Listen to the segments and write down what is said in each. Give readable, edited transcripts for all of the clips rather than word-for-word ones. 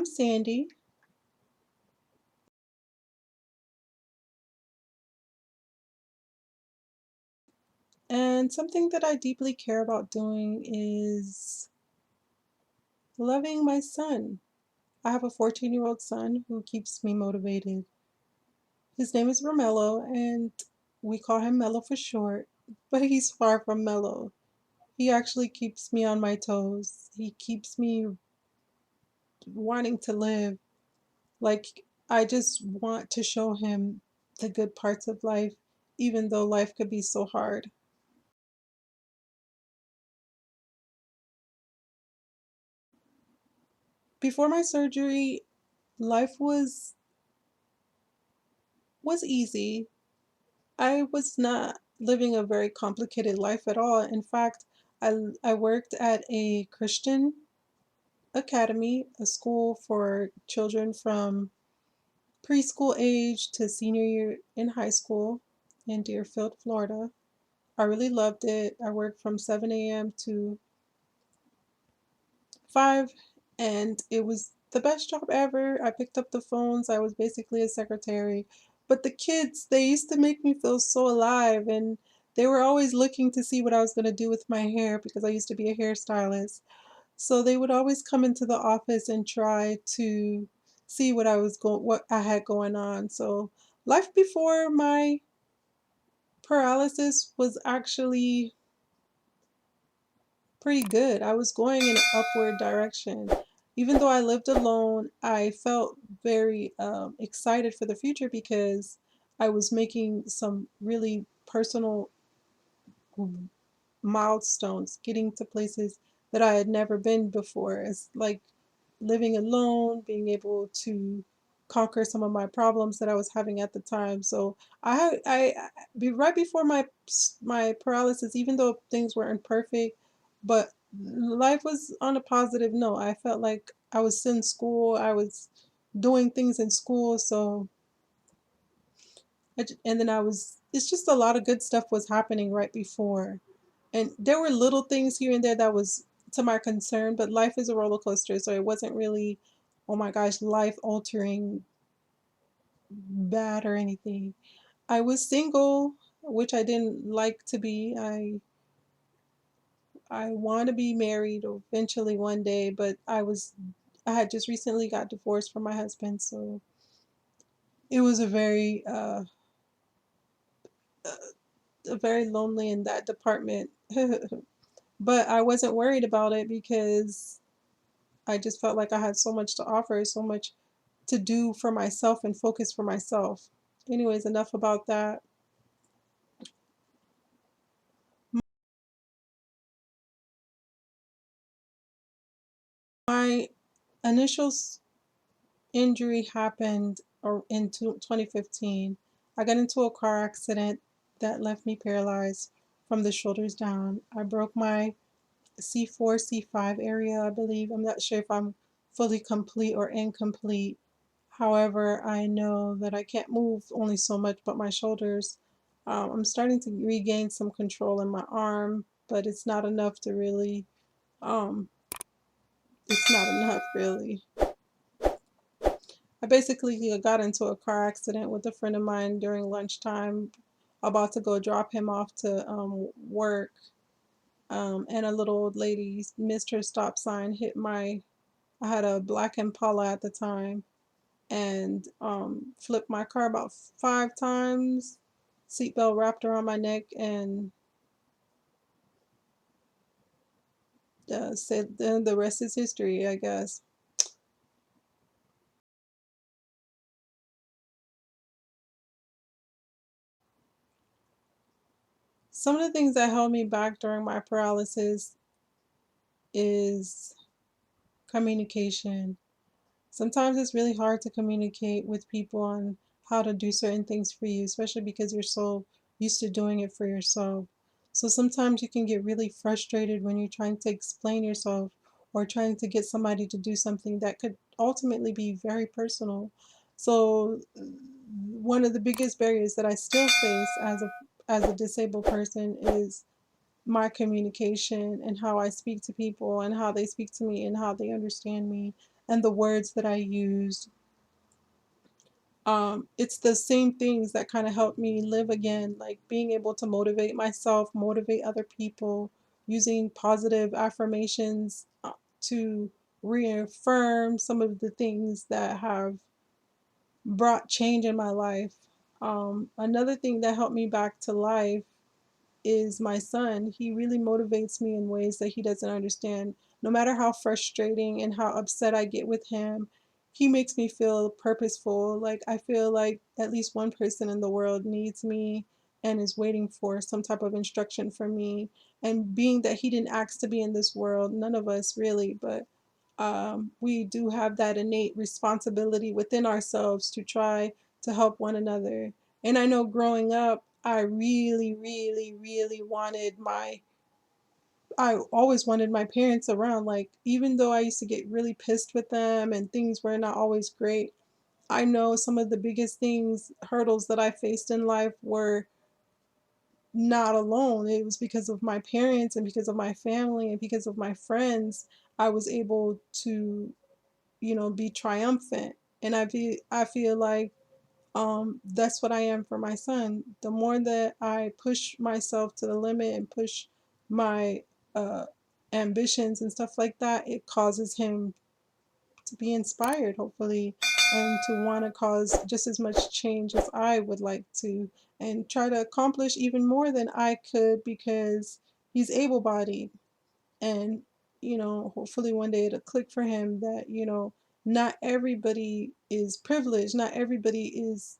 I'm Sandy, and something that I deeply care about doing is loving my son. I have a 14-year-old son who keeps me motivated. His name is Romello, and we call him Mello for short, but he's far from mellow. He actually keeps me on my toes. He keeps me wanting to live. Like, I just want to show him the good parts of life, even though life could be so hard. Before my surgery, life was easy. I was not living a very complicated life at all. In fact, I worked at a Christian academy, a school for children from preschool age to senior year in high school in Deerfield, Florida. I really loved it. I worked from 7 a.m. to 5, and it was the best job ever. I picked up the phones. I was basically a secretary. But the kids, they used to make me feel so alive, and they were always looking to see what I was going to do with my hair because I used to be a hairstylist. So they would always come into the office and try to see what I had going on. So life before my paralysis was actually pretty good. I was going in an upward direction. Even though I lived alone, I felt very excited for the future because I was making some really personal milestones, getting to places that I had never been before. It's like living alone, being able to conquer some of my problems that I was having at the time. So right before my paralysis, even though things weren't perfect, but life was on a positive note. I felt like I was in school, I was doing things in school, so and then it's just a lot of good stuff was happening right before. And there were little things here and there that was to my concern, but life is a roller coaster, so it wasn't really, oh my gosh, life altering bad or anything. I was single, which I didn't like to be. I want to be married eventually one day, but I had just recently got divorced from my husband, so it was a very lonely in that department. But I wasn't worried about it because I just felt like I had so much to offer, so much to do for myself and focus for myself. Anyways, enough about that. My initial injury happened in 2015. I got into a car accident that left me paralyzed from the shoulders down. I broke my C4, C5 area, I believe. I'm not sure if I'm fully complete or incomplete. However, I know that I can't move only so much but my shoulders. I'm starting to regain some control in my arm, but um, it's not enough really. I basically got into a car accident with a friend of mine during lunchtime, about to go drop him off to work. And a little old lady missed her stop sign, I had a black Impala at the time, and flipped my car about 5 times. Seatbelt wrapped around my neck, and said then the rest is history, I guess. Some of the things that held me back during my paralysis is communication. Sometimes it's really hard to communicate with people on how to do certain things for you, especially because you're so used to doing it for yourself. So sometimes you can get really frustrated when you're trying to explain yourself or trying to get somebody to do something that could ultimately be very personal. So one of the biggest barriers that I still face as a disabled person is my communication and how I speak to people and how they speak to me and how they understand me. and the words that I use. It's the same things that kind of help me live again, like being able to motivate myself, motivate other people, using positive affirmations to reaffirm some of the things that have brought change in my life. Another thing that helped me back to life is my son. He really motivates me in ways that he doesn't understand. No matter how frustrating and how upset I get with him, he makes me feel purposeful. Like I feel like at least one person in the world needs me and is waiting for some type of instruction from me. And being that he didn't ask to be in this world, none of us really, but we do have that innate responsibility within ourselves to try to help one another. And I know growing up, I really, really, really I always wanted my parents around. Like, even though I used to get really pissed with them and things were not always great, I know some of the biggest hurdles that I faced in life were not alone. It was because of my parents and because of my family and because of my friends. I was able to, be triumphant. And I feel like that's what I am for my son. The more that I push myself to the limit and push my uh, ambitions and stuff like that, it causes him to be inspired, hopefully, and to want to cause just as much change as I would like to, and try to accomplish even more than I could because he's able bodied. And hopefully one day it'll click for him that not everybody is privileged, not everybody is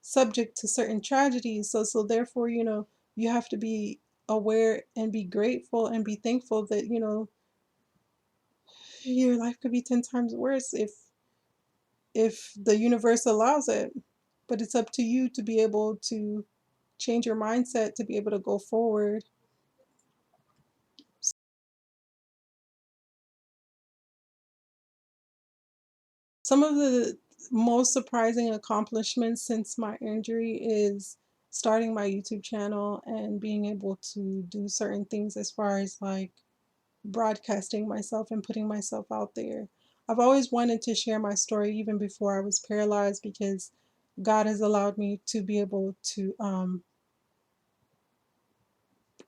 subject to certain tragedies. So therefore you have to be aware and be grateful and be thankful that your life could be 10 times worse if the universe allows it. But it's up to you to be able to change your mindset to be able to go forward. Some of the most surprising accomplishments since my injury is starting my YouTube channel and being able to do certain things as far as like broadcasting myself and putting myself out there. I've always wanted to share my story even before I was paralyzed because God has allowed me to be able to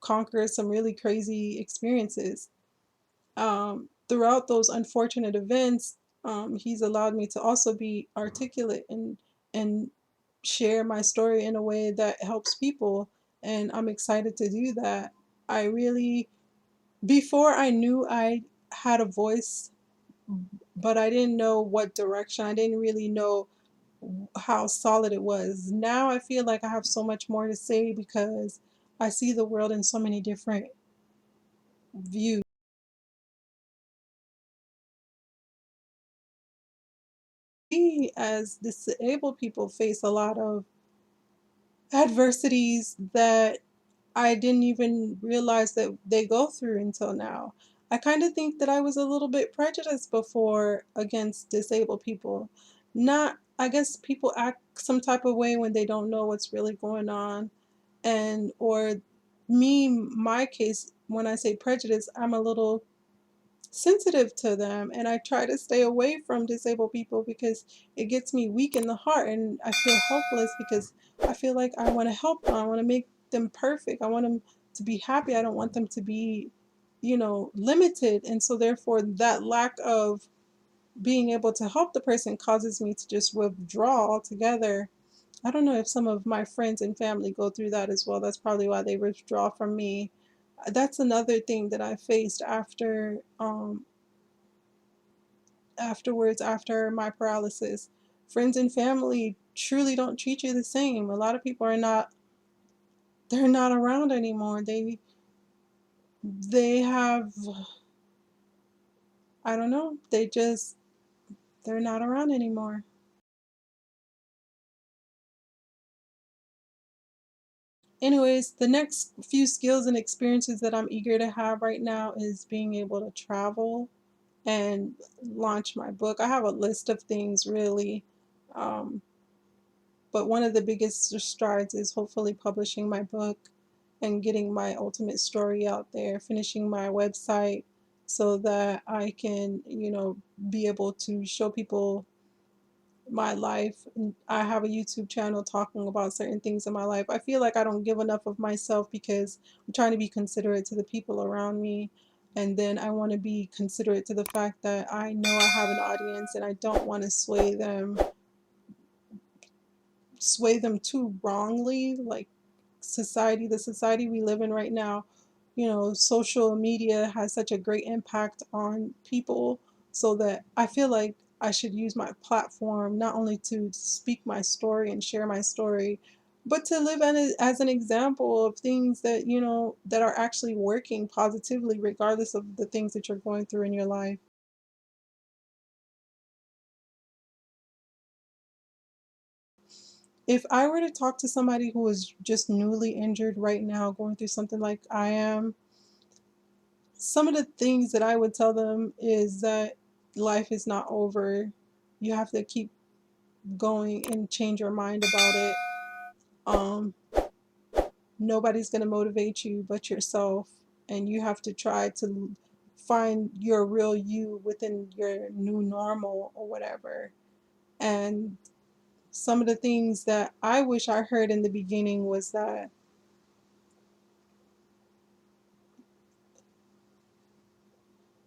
conquer some really crazy experiences. Throughout those unfortunate events, He's allowed me to also be articulate and share my story in a way that helps people, and I'm excited to do that. I really, before I knew I had a voice, but I didn't know what direction. I didn't really know how solid it was. Now I feel like I have so much more to say because I see the world in so many different views. We, as disabled people, face a lot of adversities that I didn't even realize that they go through until now. I kind of think that I was a little bit prejudiced before against disabled people. Not, I guess people act some type of way when they don't know what's really going on. And, or me, my case, when I say prejudice, I'm a little sensitive to them and I try to stay away from disabled people because it gets me weak in the heart and I feel hopeless because I feel like I want to help them. I want to make them perfect. I want them to be happy. I don't want them to be, limited. And so therefore that lack of being able to help the person causes me to just withdraw altogether. I don't know if some of my friends and family go through that as well. That's probably why they withdraw from me. That's another thing that I faced afterwards, after my paralysis. Friends and family truly don't treat you the same. A lot of people they're not around anymore. They have, I don't know, they're not around anymore. Anyways, the next few skills and experiences that I'm eager to have right now is being able to travel and launch my book. I have a list of things really. Um, But one of the biggest strides is hopefully publishing my book and getting my ultimate story out there, finishing my website, so that I can, be able to show people my life. And I have a YouTube channel talking about certain things in my life. I feel like I don't give enough of myself because I'm trying to be considerate to the people around me. And then I want to be considerate to the fact that I know I have an audience and I don't want to sway them too wrongly. Like the society we live in right now, social media has such a great impact on people, so that I feel like I should use my platform not only to speak my story and share my story, but to live as an example of things that, that are actually working positively, regardless of the things that you're going through in your life. If I were to talk to somebody who is just newly injured right now, going through something like I am, some of the things that I would tell them is that life is not over. You have to keep going and change your mind about it. Um, Nobody's going to motivate you but yourself, and you have to try to find your real you within your new normal or whatever. And some of the things that I wish I heard in the beginning was that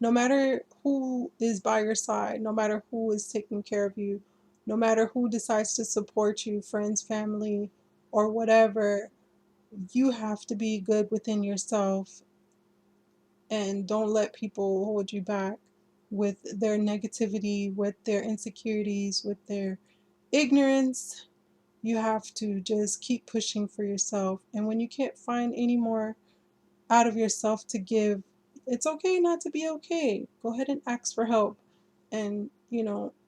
no matter who is by your side, no matter who is taking care of you, no matter who decides to support you, friends, family, or whatever, you have to be good within yourself and don't let people hold you back with their negativity, with their insecurities, with their ignorance. You have to just keep pushing for yourself. And when you can't find any more out of yourself to give, it's okay not to be okay. Go ahead and ask for help. And,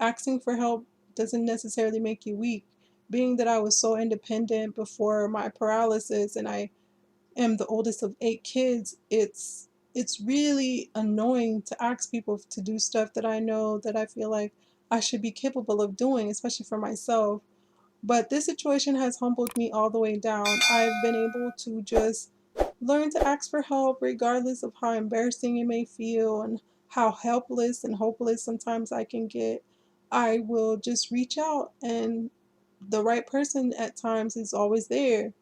asking for help doesn't necessarily make you weak. Being that I was so independent before my paralysis and I am the oldest of 8 kids, it's really annoying to ask people to do stuff that I know that I feel like I should be capable of doing, especially for myself. But this situation has humbled me all the way down. I've been able to just learn to ask for help regardless of how embarrassing it may feel and how helpless and hopeless sometimes I can get. I will just reach out, and the right person at times is always there.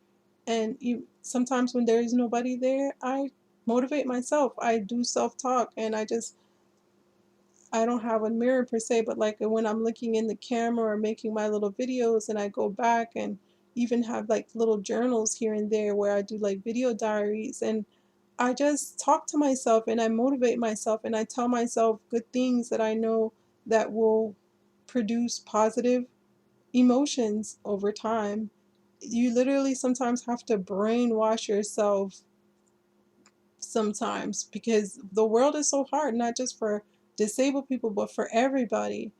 And sometimes when there is nobody there, I motivate myself. I do self talk, and I don't have a mirror per se, but like when I'm looking in the camera or making my little videos, and I go back and even have like little journals here and there where I do like video diaries, and I just talk to myself and I motivate myself and I tell myself good things that I know that will produce positive emotions over time. You literally sometimes have to brainwash yourself sometimes, because the world is so hard, not just for disabled people, but for everybody.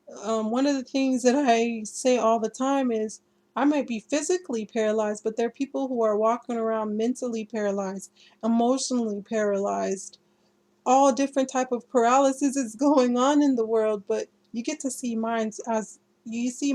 One of the things that I say all the time is I might be physically paralyzed, but there are people who are walking around mentally paralyzed, emotionally paralyzed, all different type of paralysis is going on in the world, but you get to see mine as you see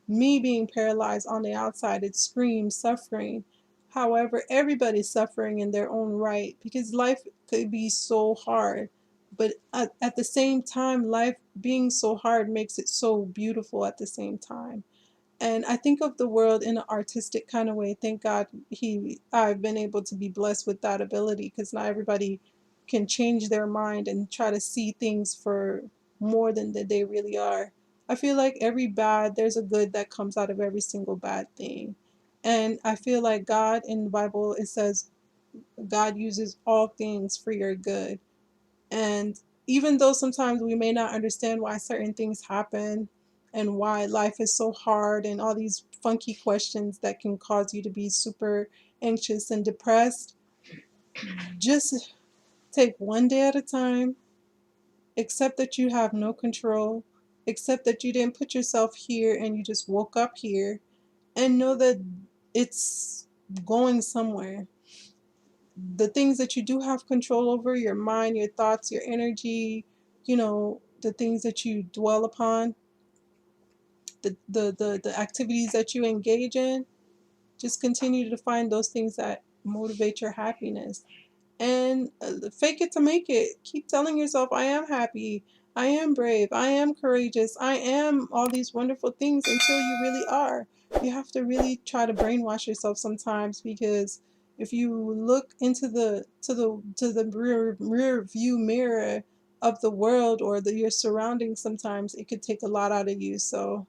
me being paralyzed on the outside. It screams suffering. However, everybody's suffering in their own right because life could be so hard. But at the same time, life being so hard makes it so beautiful at the same time. And I think of the world in an artistic kind of way. Thank God I've been able to be blessed with that ability, because not everybody can change their mind and try to see things for more than that they really are. I feel like there's a good that comes out of every single bad thing. And I feel like God in the Bible, it says God uses all things for your good. And even though sometimes we may not understand why certain things happen and why life is so hard and all these funky questions that can cause you to be super anxious and depressed, just take one day at a time, accept that you have no control, accept that you didn't put yourself here and you just woke up here, and know that it's going somewhere. The things that you do have control over, your mind, your thoughts, your energy, the things that you dwell upon, the activities that you engage in, just continue to find those things that motivate your happiness. and fake it to make it. Keep telling yourself, I am happy, I am brave, I am courageous, I am all these wonderful things until you really are. You have to really try to brainwash yourself sometimes, because if you look into the rear view mirror of the world or your surroundings, sometimes it could take a lot out of you. So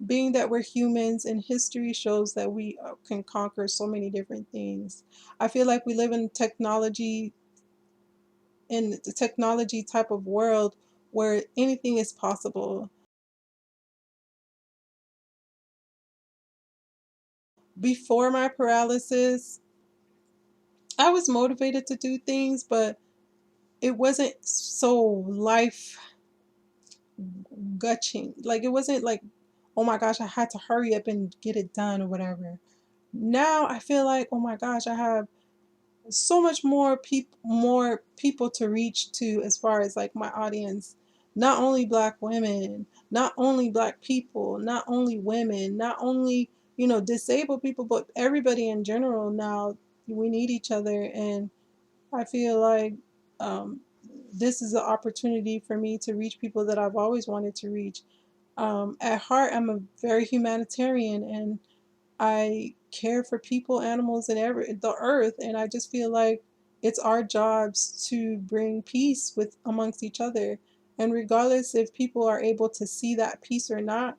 being that we're humans, and history shows that we can conquer so many different things. I feel like we live in the technology type of world where anything is possible. Before my paralysis, I was motivated to do things, but it wasn't so life gutching. Like it wasn't like, oh my gosh, I had to hurry up and get it done or whatever. Now I feel like, oh my gosh, I have so much more people to reach to, as far as like my audience. Not only black women, not only black people, not only women, not only, disabled people, but everybody in general. Now we need each other, and I feel like um, this is an opportunity for me to reach people that I've always wanted to reach. At heart, I'm a very humanitarian, and I care for people, animals, and the earth, and I just feel like it's our jobs to bring peace with amongst each other. And regardless if people are able to see that peace or not,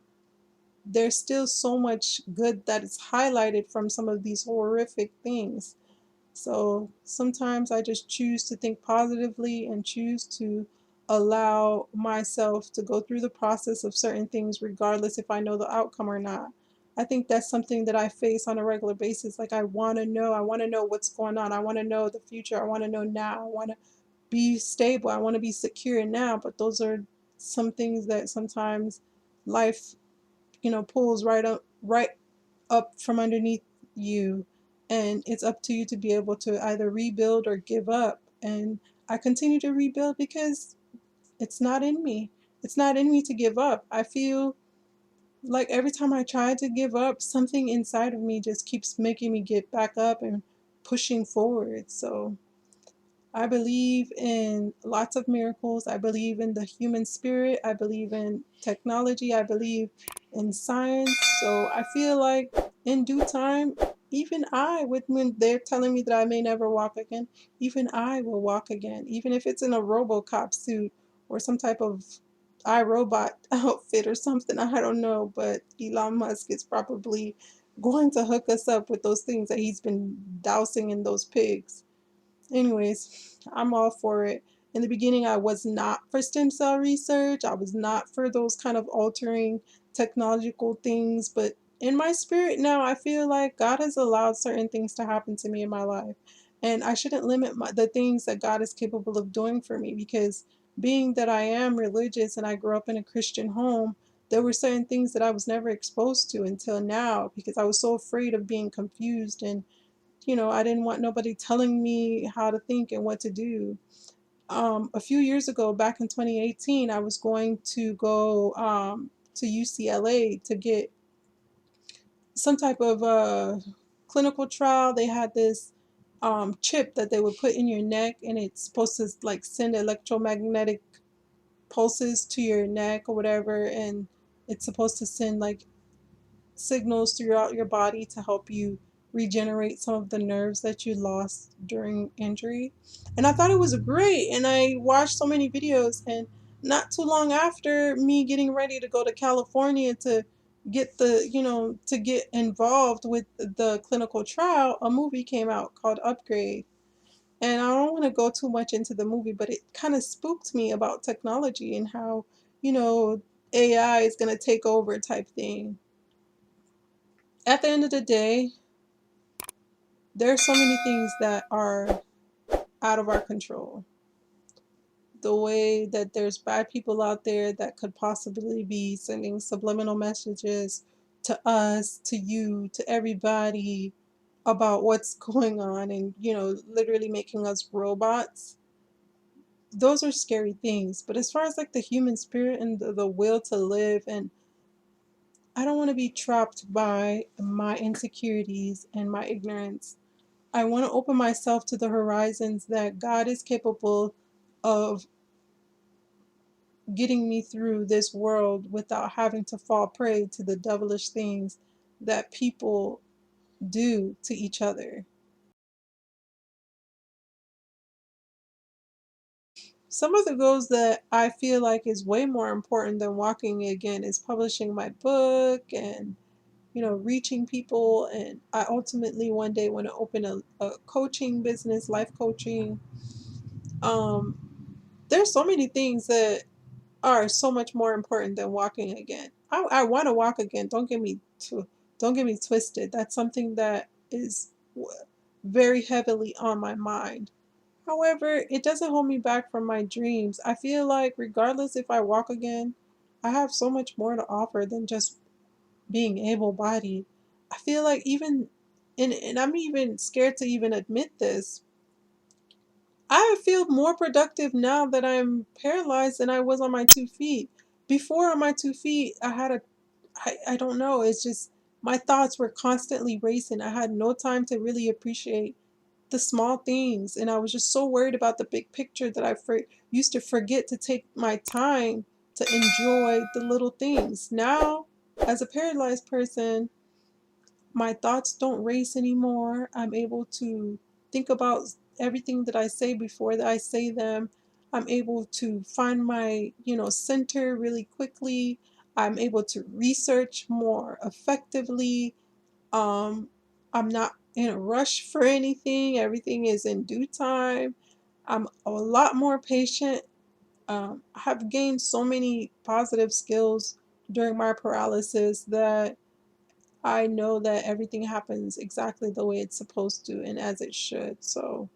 there's still so much good that is highlighted from some of these horrific things. So sometimes I just choose to think positively and choose to allow myself to go through the process of certain things, regardless if I know the outcome or not. I think that's something that I face on a regular basis. Like, I want to know what's going on. I want to know the future. I want to know now. I want to be stable. I want to be secure now. But those are some things that sometimes life, pulls right up from underneath you, and it's up to you to be able to either rebuild or give up. And I continue to rebuild because it's not in me. It's not in me to give up. I feel like every time I try to give up, something inside of me just keeps making me get back up and pushing forward. So I believe in lots of miracles. I believe in the human spirit. I believe in technology. I believe in science. So I feel like in due time, even when they're telling me that I may never walk again, even I will walk again. Even if it's in a Robocop suit or some type of iRobot outfit or something. I don't know. But Elon Musk is probably going to hook us up with those things that he's been dousing in those pigs. Anyways, I'm all for it. In the beginning, I was not for stem cell research. I was not for those kind of altering technological things. But in my spirit now, I feel like God has allowed certain things to happen to me in my life. And I shouldn't limit the things that God is capable of doing for me, because being that I am religious and I grew up in a Christian home, there were certain things that I was never exposed to until now, because I was so afraid of being confused, and I didn't want nobody telling me how to think and what to do. A few years ago, back in 2018, I was going to go to UCLA to get some type of clinical trial. They had this chip that they would put in your neck, and it's supposed to like send electromagnetic pulses to your neck or whatever, and it's supposed to send like signals throughout your body to help you regenerate some of the nerves that you lost during injury. And I thought it was great. And I watched so many videos. And not too long after me getting ready to go to California to to get involved with the clinical trial, a movie came out called Upgrade. And I don't want to go too much into the movie, but it kind of spooked me about technology and how, you know, AI is going to take over type thing. At the end of the day, there are so many things that are out of our control. The way that there's bad people out there that could possibly be sending subliminal messages to us, to you, to everybody about what's going on, and, literally making us robots. Those are scary things. But as far as like the human spirit and the will to live, and I don't want to be trapped by my insecurities and my ignorance. I want to open myself to the horizons that God is capable of getting me through this world without having to fall prey to the devilish things that people do to each other. Some of the goals that I feel like is way more important than walking again is publishing my book and reaching people. And I ultimately one day want to open a coaching business, life coaching. Um, there's so many things that are so much more important than walking again. I want to walk again. Don't get me twisted. That's something that is very heavily on my mind. However, it doesn't hold me back from my dreams. I feel like regardless if I walk again, I have so much more to offer than just being able-bodied. I feel like even and I'm even scared to even admit this. I feel more productive now that I'm paralyzed than I was on my 2 feet. Before on my 2 feet, I don't know, it's just my thoughts were constantly racing. I had no time to really appreciate the small things, and I was just so worried about the big picture that used to forget to take my time to enjoy the little things. Now, as a paralyzed person, my thoughts don't race anymore. I'm able to think about everything that I say before that I say them. I'm able to find my, center really quickly. I'm able to research more effectively. Um, I'm not in a rush for anything. Everything is in due time. I'm a lot more patient. I have gained so many positive skills during my paralysis that I know that everything happens exactly the way it's supposed to and as it should. So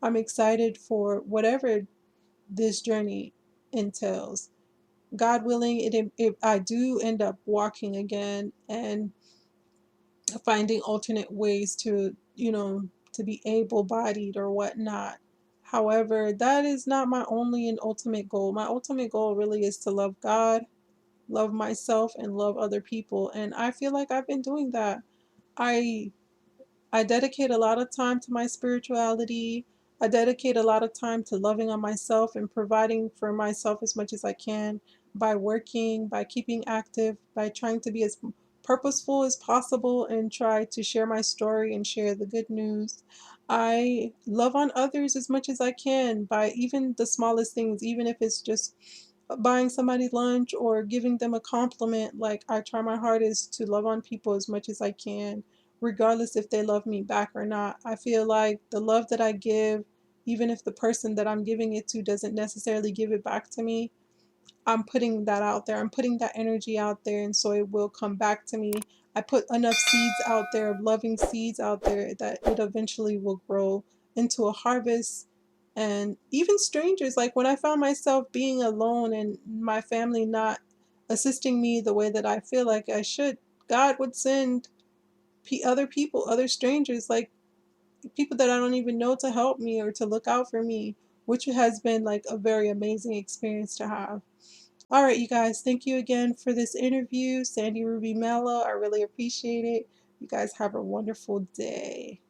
I'm excited for whatever this journey entails. God willing, if I do end up walking again and finding alternate ways to be able-bodied or whatnot. However, that is not my only and ultimate goal. My ultimate goal really is to love God, love myself, and love other people. And I feel like I've been doing that. I I dedicate a lot of time to my spirituality. I dedicate a lot of time to loving on myself and providing for myself as much as I can by working, by keeping active, by trying to be as purposeful as possible and try to share my story and share the good news. I love on others as much as I can by even the smallest things, even if it's just buying somebody lunch or giving them a compliment. Like, I try my hardest to love on people as much as I can, regardless if they love me back or not. I feel like the love that I give, even if the person that I'm giving it to doesn't necessarily give it back to me, I'm putting that out there. I'm putting that energy out there, and so it will come back to me. I put enough seeds out there, of loving seeds out there, that it eventually will grow into a harvest. And even strangers, like when I found myself being alone and my family not assisting me the way that I feel like I should, God would send other people, other strangers, like people that I don't even know, to help me or to look out for me, which has been like a very amazing experience to have. All right, you guys, thank you again for this interview. Sandy Ruby Mello, I really appreciate it. You guys have a wonderful day.